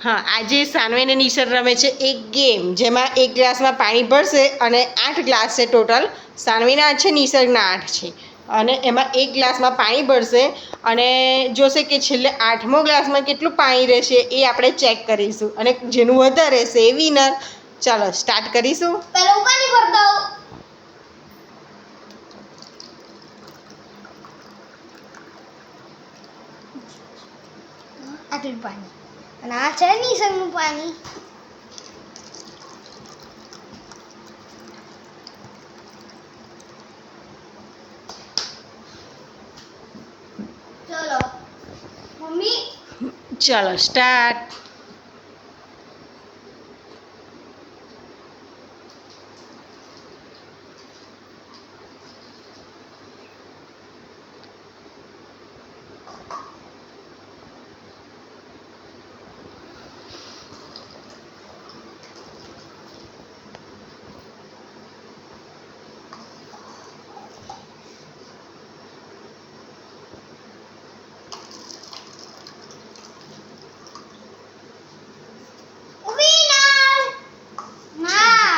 હા, આજે સાનવી અને નિશર રમે છે એક ગેમ, જેમાં એક ગ્લાસમાં પાણી ભરશે અને 8 ગ્લાસ છે ટોટલ. સાનવીના 8 છે, નિસર્ગના 8 છે. અને એમાં એક ગ્લાસમાં પાણી ભરશે અને જોશે કે છેલ્લે 8મો ગ્લાસમાં કેટલું પાણી રહેશે એ આપણે ચેક કરીશું. અને જેનું વધારે રહેશે એ વિનર. ચાલો સ્ટાર્ટ કરીશું. પહેલા હું પાણી ભર દઉં. આટલું પાણી. અને આ છે નિસર્ગનું પાણી. ચલો મમ્મી. ચાલો સ્ટાર્ટ.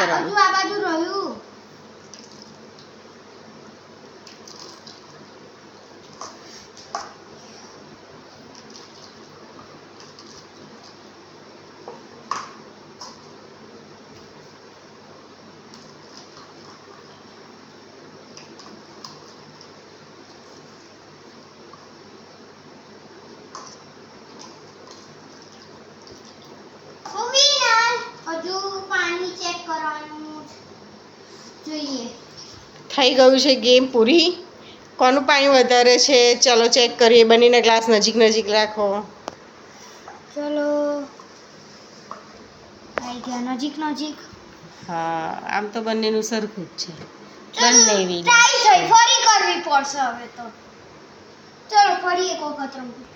હજુ આ બાજુ રહ્યું. હજુ પાણી ચેક કરવાનું જોઈએ. થઈ ગયું છે ગેમ પૂરી. કોનું પાણી વધારે છે ચાલો ચેક કરીએ. બંનેના ગ્લાસ નજીક નજીક રાખો. ચલો આવી ગયા નજીક નજીક. હા, આમ તો બંનેનું સરખું જ છે. બંને વિનર ટ્રાય થઈ ફરી કરવી પડશે હવે તો. ચલો ફરી એક વખત રમવું.